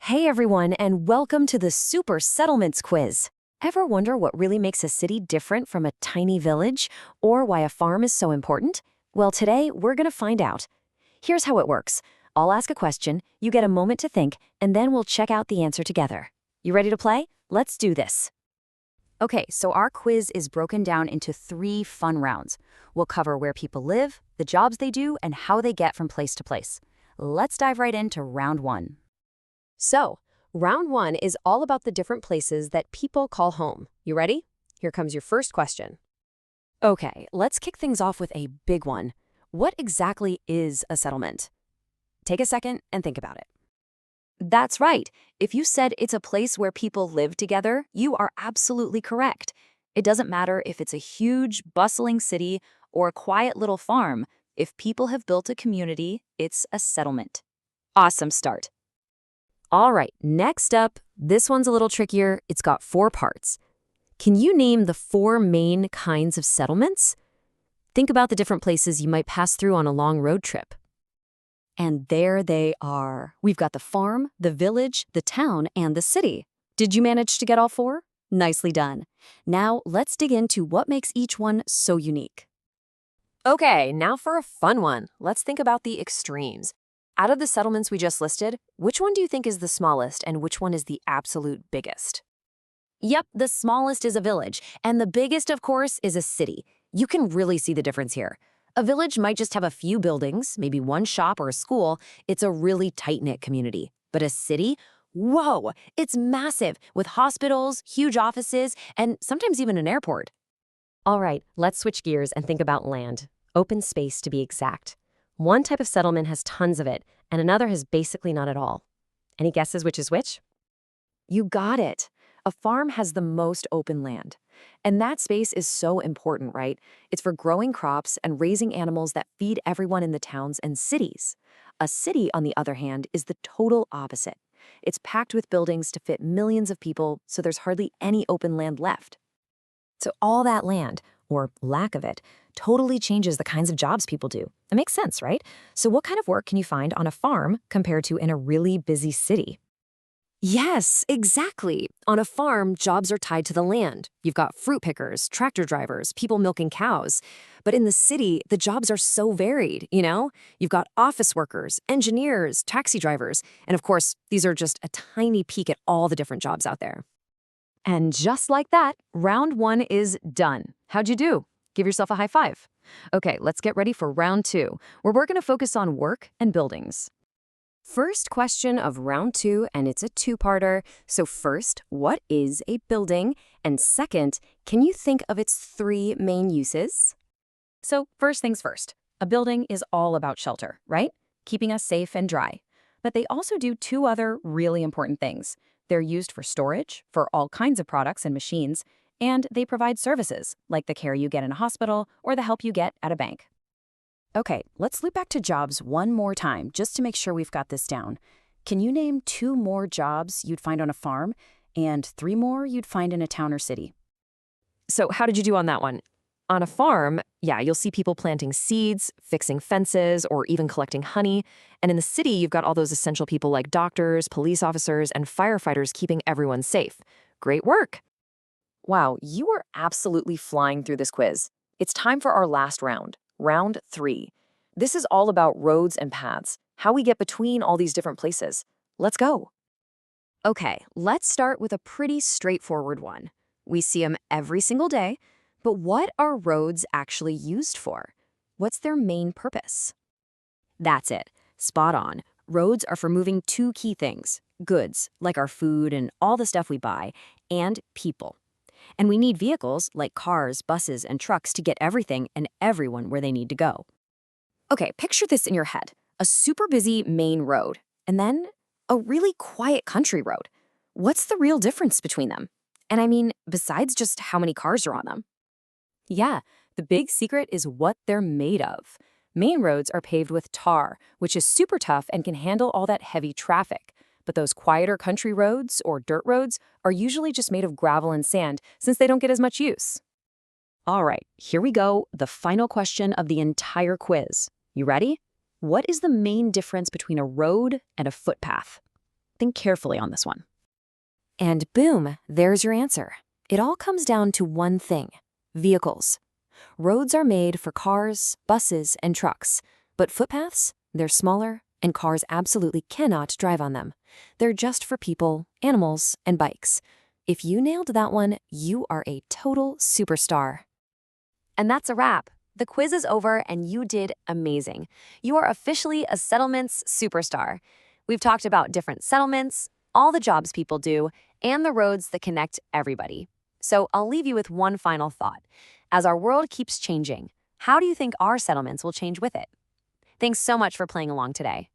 Hey everyone, and welcome to the Super Settlements Quiz. Ever wonder what really makes a city different from a tiny village, or why a farm is so important? Well, today we're going to find out. Here's how it works. I'll ask a question, you get a moment to think, and then we'll check out the answer together. You ready to play? Let's do this. Okay, so our quiz is broken down into 3 fun rounds. We'll cover where people live, the jobs they do, and how they get from place to place. Let's dive right into round 1. So, round 1 is all about the different places that people call home. You ready? Here comes your first question. Okay, let's kick things off with a big one. What exactly is a settlement? Take a second and think about it. That's right. If you said it's a place where people live together, you are absolutely correct. It doesn't matter if it's a huge, bustling city or a quiet little farm. If people have built a community, it's a settlement. Awesome start. All right, next up, this one's a little trickier. It's got 4 parts. Can you name the 4 main kinds of settlements? Think about the different places you might pass through on a long road trip. And there they are. We've got the farm, the village, the town, and the city. Did you manage to get all 4? Nicely done. Now let's dig into what makes each one so unique. Okay, now for a fun one. Let's think about the extremes. Out of the settlements we just listed, which one do you think is the smallest and which one is the absolute biggest? Yep, the smallest is a village, and the biggest, of course, is a city. You can really see the difference here. A village might just have a few buildings, maybe one shop or a school. It's a really tight-knit community. But a city? Whoa, it's massive, with hospitals, huge offices, and sometimes even an airport. All right, let's switch gears and think about land. Open space, to be exact. One type of settlement has tons of it, and another has basically not at all. Any guesses which is which? You got it. A farm has the most open land. And that space is so important, right? It's for growing crops and raising animals that feed everyone in the towns and cities. A city, on the other hand, is the total opposite. It's packed with buildings to fit millions of people, so there's hardly any open land left. So all that land, or lack of it, totally changes the kinds of jobs people do. It makes sense, right? So what kind of work can you find on a farm compared to in a really busy city? Yes, exactly. On a farm, jobs are tied to the land. You've got fruit pickers, tractor drivers, people milking cows. But in the city, the jobs are so varied, you know? You've got office workers, engineers, taxi drivers, and of course, these are just a tiny peek at all the different jobs out there. And just like that, round 1 is done. How'd you do? Give yourself a high five. Okay, let's get ready for round 2, where we're going to focus on work and buildings. First question of round 2, and it's a 2-parter. So first, what is a building? And second, can you think of its 3 main uses? So first things first, a building is all about shelter, right? Keeping us safe and dry. But they also do 2 other really important things. They're used for storage, for all kinds of products and machines, and they provide services, like the care you get in a hospital or the help you get at a bank. Okay, let's loop back to jobs one more time, just to make sure we've got this down. Can you name 2 more jobs you'd find on a farm, and 3 more you'd find in a town or city? So how did you do on that one? On a farm, yeah, you'll see people planting seeds, fixing fences, or even collecting honey. And in the city, you've got all those essential people like doctors, police officers, and firefighters keeping everyone safe. Great work! Wow, you are absolutely flying through this quiz. It's time for our last round, round 3. This is all about roads and paths, how we get between all these different places. Let's go. Okay, let's start with a pretty straightforward one. We see them every single day. But what are roads actually used for? What's their main purpose? That's it. Spot on. Roads are for moving 2 key things: goods, like our food and all the stuff we buy, and people. And we need vehicles, like cars, buses, and trucks, to get everything and everyone where they need to go. Okay, picture this in your head. A super busy main road, and then a really quiet country road. What's the real difference between them? And I mean, besides just how many cars are on them. Yeah, the big secret is what they're made of. Main roads are paved with tar, which is super tough and can handle all that heavy traffic. But those quieter country roads, or dirt roads, are usually just made of gravel and sand, since they don't get as much use. All right, here we go, the final question of the entire quiz. You ready? What is the main difference between a road and a footpath? Think carefully on this one. And boom, there's your answer. It all comes down to one thing: vehicles. Roads are made for cars, buses, and trucks, but footpaths, they're smaller, and cars absolutely cannot drive on them. They're just for people, animals, and bikes. If you nailed that one, you are a total superstar. And that's a wrap. The quiz is over and you did amazing. You are officially a settlements superstar. We've talked about different settlements, all the jobs people do, and the roads that connect everybody. So I'll leave you with one final thought. As our world keeps changing, how do you think our settlements will change with it? Thanks so much for playing along today.